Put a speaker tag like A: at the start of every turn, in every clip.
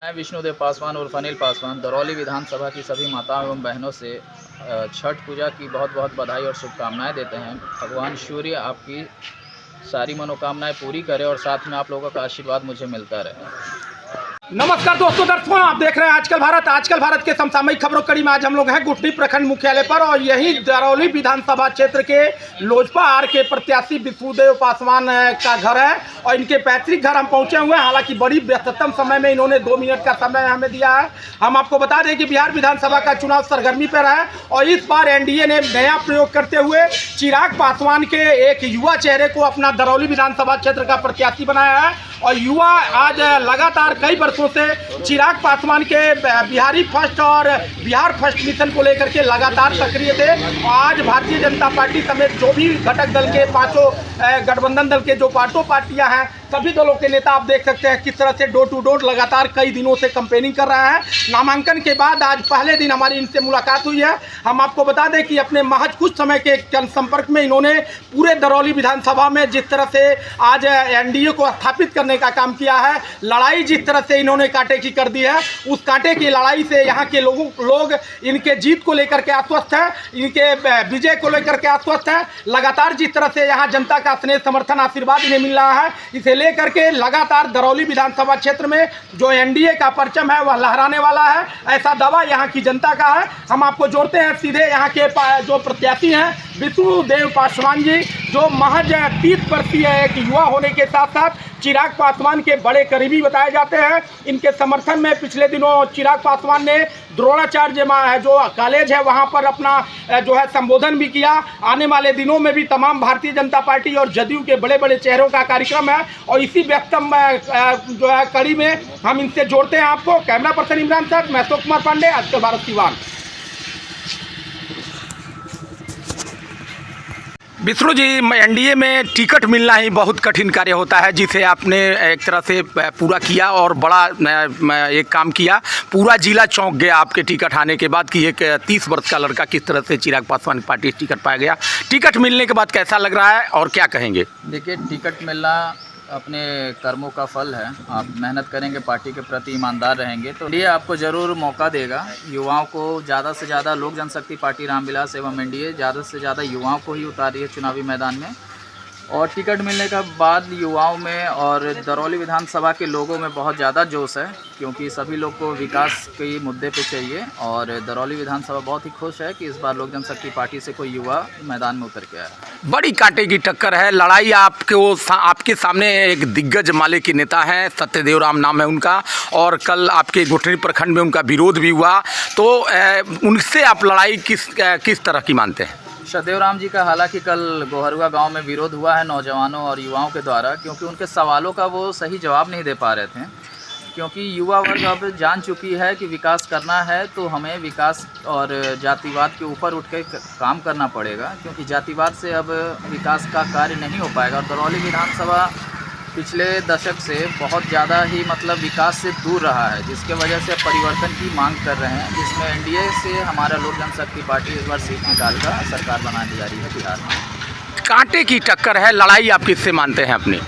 A: मैं विष्णुदेव पासवान उर्फ अनिल पासवान दरौली विधानसभा की सभी माताओं एवं बहनों से छठ पूजा की बहुत बहुत बधाई और शुभकामनाएं देते हैं। भगवान सूर्य आपकी सारी मनोकामनाएं पूरी करे और साथ में आप लोगों का आशीर्वाद मुझे मिलता रहे।
B: नमस्कार दोस्तों, दर्शकों आप देख रहे हैं आजकल भारत के समसामयिक खबरों कड़ी में आज हम लोग हैं गुठनी प्रखंड मुख्यालय पर और यही दरौली विधानसभा क्षेत्र के लोजपा आर के प्रत्याशी विष्णुदेव पासवान का घर है और इनके पैतृक घर हम पहुंचे हुए हैं। हालांकि बड़ी व्यस्ततम समय में इन्होंने 2 मिनट का समय हमें दिया है। हम आपको बता दें कि बिहार विधानसभा का चुनाव सरगर्मी पर है और इस बार एनडीए ने नया प्रयोग करते हुए चिराग पासवान के एक युवा चेहरे को अपना दरौली विधानसभा क्षेत्र का प्रत्याशी बनाया है। और युवा आज लगातार कई वर्षों से चिराग पासवान के बिहारी फर्स्ट और बिहार फर्स्ट मिशन को लेकर के लगातार सक्रिय थे। और आज भारतीय जनता पार्टी समेत जो भी घटक दल के 5 गठबंधन दल के जो 5 पार्टियां हैं, सभी दलों के नेता आप देख सकते हैं किस तरह से डोर टू डोर लगातार कई दिनों से कैंपेनिंग कर रहा है। नामांकन के बाद आज पहले दिन हमारी इनसे मुलाकात हुई है। हम आपको बता दें कि अपने महज कुछ समय के संपर्क में इन्होंने पूरे दरौली विधानसभा में जिस तरह से आज एनडीए को स्थापित करने का काम किया है, लड़ाई जिस तरह से इन्होंने कांटे की कर दी है, उस कांटे की लड़ाई से यहाँ के लोग इनके जीत को लेकर के आश्वस्त हैं, इनके विजय को लेकर के आश्वस्त हैं। लगातार जिस तरह से यहाँ जनता का स्नेह समर्थन आशीर्वाद इन्हें मिल रहा है, इसे लेकर के लगातार दरौली विधानसभा क्षेत्र में जो एनडीए का परचम है वह लहराने वाला है, ऐसा दावा यहाँ की जनता का है। हम आपको जोड़ते हैं सीधे यहाँ के जो प्रत्याशी हैं विष्णुदेव पासवान जी, जो महज 30 वर्षीय एक युवा होने के साथ साथ चिराग पासवान के बड़े करीबी बताए जाते हैं। इनके समर्थन में पिछले दिनों चिराग पासवान ने द्रोणाचार्य जो कॉलेज है वहां पर अपना जो है संबोधन भी किया। आने वाले दिनों में भी तमाम भारतीय जनता पार्टी और जदयू के बड़े बड़े चेहरों का कार्यक्रम है और इसी व्यस्तम जो है कड़ी में हम इनसे जोड़ते हैं आपको। कैमरा पर्सन इमरान साहब, मैं अशोक कुमार पांडे, आजकल भारत सिवान। विष्णु जी, एनडीए में टिकट मिलना ही बहुत कठिन कार्य होता है, जिसे आपने एक तरह से पूरा किया और बड़ा एक काम किया। पूरा जिला चौंक गया आपके टिकट आने के बाद कि एक 30 वर्ष का लड़का किस तरह से चिराग पासवान पार्टी टिकट पाया गया। टिकट मिलने के बाद कैसा लग रहा है और क्या कहेंगे?
A: देखिए, टिकट मिलना अपने कर्मों का फल है। आप मेहनत करेंगे, पार्टी के प्रति ईमानदार रहेंगे तो ये आपको ज़रूर मौका देगा। युवाओं को ज़्यादा से ज़्यादा, लोक जनशक्ति पार्टी रामविलास एवं एनडीए ज़्यादा से ज़्यादा युवाओं को ही उतारी है चुनावी मैदान में। और टिकट मिलने के बाद युवाओं में और दरौली विधानसभा के लोगों में बहुत ज़्यादा जोश है, क्योंकि सभी लोग को विकास के मुद्दे पे चाहिए। और दरौली विधानसभा बहुत ही खुश है कि इस बार लोक जनशक्ति पार्टी से कोई युवा मैदान में उतर के आया है।
B: बड़ी कांटे की टक्कर है, लड़ाई आपके सामने एक दिग्गज माले के नेता हैं, सत्यदेव राम नाम है उनका, और कल आपके गुठनी प्रखंड में उनका विरोध भी हुआ। तो उनसे आप लड़ाई किस तरह की मानते हैं?
A: सत्यदेव राम जी का हालांकि कल गोहरुआ गांव में विरोध हुआ है नौजवानों और युवाओं के द्वारा, क्योंकि उनके सवालों का वो सही जवाब नहीं दे पा रहे थे। क्योंकि युवा वर्ग अब जान चुकी है कि विकास करना है तो हमें विकास और जातिवाद के ऊपर उठ के काम करना पड़ेगा, क्योंकि जातिवाद से अब विकास का कार्य नहीं हो पाएगा। और दरौली विधानसभा पिछले दशक से बहुत ज़्यादा ही विकास से दूर रहा है, जिसके वजह से परिवर्तन की मांग कर रहे हैं, जिसमें एनडीए से हमारा लोक जनशक्ति पार्टी इस बार सीट निकालकर सरकार बनाने जा रही है बिहार में।
B: कांटे की टक्कर है, लड़ाई आप किससे मानते हैं? अपनी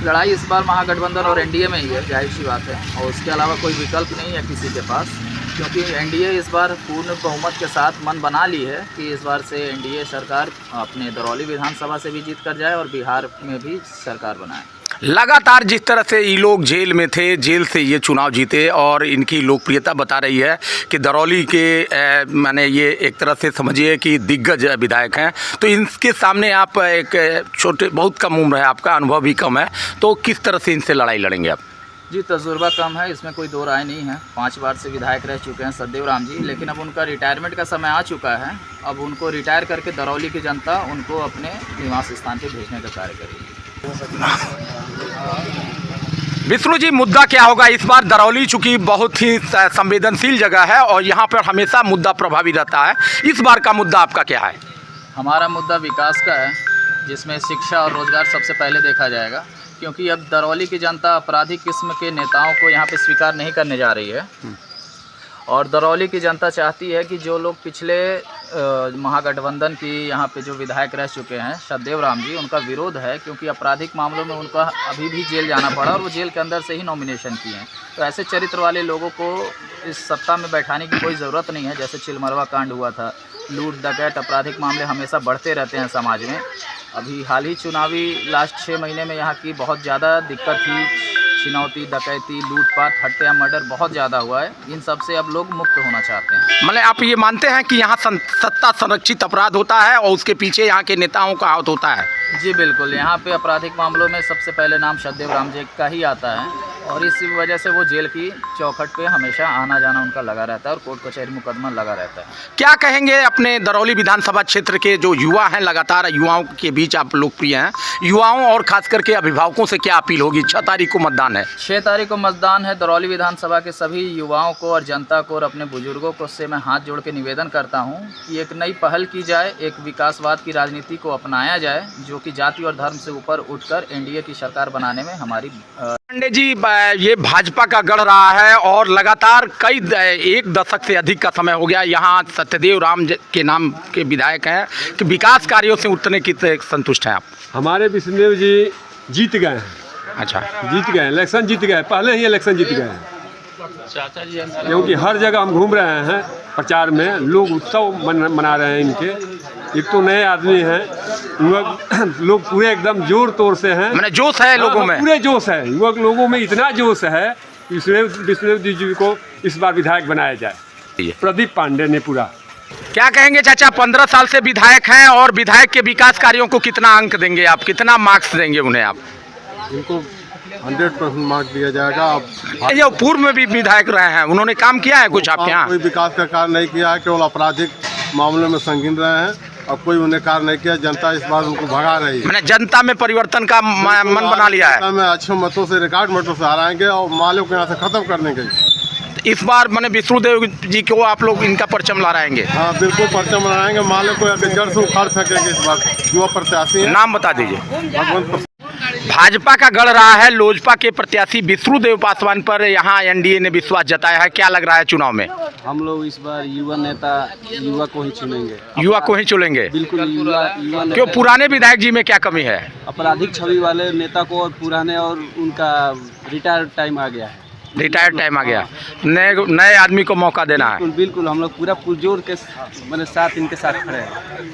A: लड़ाई इस बार महागठबंधन और एनडीए में ही है, जाहिर सी बात है, और उसके अलावा कोई विकल्प नहीं है किसी के पास, क्योंकि एनडीए इस बार पूर्ण बहुमत के साथ मन बना ली है कि इस बार से एनडीए सरकार अपने दरौली विधानसभा से भी जीत कर जाए और बिहार में भी सरकार बनाए।
B: लगातार जिस तरह से ये लोग जेल में थे, जेल से ये चुनाव जीते और इनकी लोकप्रियता बता रही है कि दरौली के माने ये एक तरह से समझिए कि दिग्गज विधायक हैं। तो इनके सामने आप एक छोटे, बहुत कम उम्र है, आपका अनुभव भी कम है, तो किस तरह से इनसे लड़ाई लड़ेंगे आप?
A: जी, तजुर्बा कम है, इसमें कोई दो राय नहीं है। 5 बार से विधायक रह चुके हैं सत्यदेव राम जी, लेकिन अब उनका रिटायरमेंट का समय आ चुका है। अब उनको रिटायर करके दरौली की जनता उनको अपने निवास स्थान पर भेजने का कार्य करेगी।
B: विष्णु जी, मुद्दा क्या होगा इस बार? दरौली चूँकि बहुत ही संवेदनशील जगह है और यहाँ पर हमेशा मुद्दा प्रभावी रहता है, इस बार का मुद्दा आपका क्या है?
A: हमारा मुद्दा विकास का है, जिसमें शिक्षा और रोजगार सबसे पहले देखा जाएगा, क्योंकि अब दरौली की जनता आपराधिक किस्म के नेताओं को यहाँ पे स्वीकार नहीं करने जा रही है। और दरौली की जनता चाहती है कि जो लोग पिछले महागठबंधन की यहाँ पे जो विधायक रह चुके हैं सतदेव राम जी, उनका विरोध है क्योंकि आपराधिक मामलों में उनका अभी भी जेल जाना पड़ा और वो जेल के अंदर से ही नॉमिनेशन किए हैं। तो ऐसे चरित्र वाले लोगों को इस सत्ता में बैठाने की कोई ज़रूरत नहीं है। जैसे चिलमरवा कांड हुआ था, लूट डकैत आपराधिक मामले हमेशा बढ़ते रहते हैं समाज में। अभी हाल ही चुनावी लास्ट 6 महीने में यहाँ की बहुत ज़्यादा दिक्कत थी, छिनौती, डकैती, लूटपाट, हत्या, मर्डर बहुत ज़्यादा हुआ है। इन सब से अब लोग मुक्त होना चाहते हैं।
B: मतलब आप ये मानते हैं कि यहाँ सत्ता संरक्षित अपराध होता है और उसके पीछे यहाँ के नेताओं का हाथ होता है?
A: जी बिल्कुल, यहाँ पे आपराधिक मामलों में सबसे पहले नाम सतदेव राम जी का ही आता है और इस वजह से वो जेल की चौखट पे हमेशा आना जाना उनका लगा रहता है और कोर्ट कचहरी मुकदमा लगा रहता है।
B: क्या कहेंगे अपने दरौली विधानसभा क्षेत्र के जो युवा हैं, लगातार युवाओं के बीच आप लोकप्रिय हैं, युवाओं और खास करके अभिभावकों से क्या अपील होगी? 6 तारीख को मतदान है।
A: 6 तारीख को मतदान है। दरौली विधानसभा के सभी युवाओं को और जनता को और अपने बुजुर्गों को से मैं हाथ जोड़ के निवेदन करता हूँ कि एक नई पहल की जाए, एक विकासवाद की राजनीति को अपनाया जाए जो कि जाति और धर्म से ऊपर उठकर एनडीए की सरकार बनाने में हमारी। पांडे जी, ये भाजपा का गढ़ रहा है और लगातार कई 1 दशक से अधिक का समय हो गया यहाँ सत्यदेव राम के नाम के विधायक हैं कि विकास कार्यों से उतने की संतुष्ट हैं आप?
C: हमारे विष्णुदेव जी जीत गए हैं।
B: अच्छा,
C: जीत गए, इलेक्शन जीत गए, पहले ही इलेक्शन जीत गए हैं। क्योंकि हर जगह हम घूम रहे हैं प्रचार में, लोग उत्सव मना रहे हैं इनके। एक तो नए आदमी हैं, लोग पूरे एकदम जोर तोर से हैं,
B: मैंने जोश है लोगों में,
C: पूरे जोश है। युवक लोगों में इतना जोश है कि विष्णुदेव जी को इस बार विधायक बनाया जाए। प्रदीप पांडे ने पूरा।
B: क्या कहेंगे चाचा, 15 साल से विधायक हैं और विधायक के विकास कार्यों को कितना अंक देंगे आप, कितना मार्क्स देंगे उन्हें आप?
D: इनको 100% मार्क्स दिया जाएगा। अब
B: ये पूर्व में भी विधायक रहे हैं, उन्होंने काम किया है कुछ आपके यहाँ?
D: कोई विकास का कार्य नहीं किया है, केवल आपराधिक मामलों में संगीन रहे हैं और कोई उन्हें कार्य नहीं किया। जनता इस बार उनको भगा रही है।
B: मैंने जनता में परिवर्तन का मन बना लिया है।
D: में अच्छे मतों से, रिकॉर्ड मतों से हराएंगे और मालों को यहाँ से खत्म करने के।
B: इस बार मैंने विष्णुदेव जी को आप लोग इनका परचम लहराएंगे?
D: हाँ बिल्कुल, परचम लहराएंगे, मालों को जड़ से उखाड़ फेंकेंगे। इस बार युवा प्रत्याशी हैं।
B: नाम बता दीजिए।
D: भगवंत।
B: भाजपा का गढ़ रहा है, लोजपा के प्रत्याशी विष्णुदेव पासवान पर यहाँ एनडीए ने विश्वास जताया है। क्या लग रहा है चुनाव में?
E: हम लोग इस बार युवा नेता, युवा को ही चुनेंगे।
B: युवा को ही चुनेंगे?
E: बिल्कुल, युवा
B: क्यों? पुराने विधायक जी में क्या कमी है?
E: आपराधिक छवि वाले नेता को और पुराने और उनका रिटायर टाइम आ गया है।
B: रिटायर्ड टाइम आ गया, नए आदमी को मौका देना है।
E: बिल्कुल, हम लोग पूरा पुरजोर के साथ इनके साथ खड़े हैं।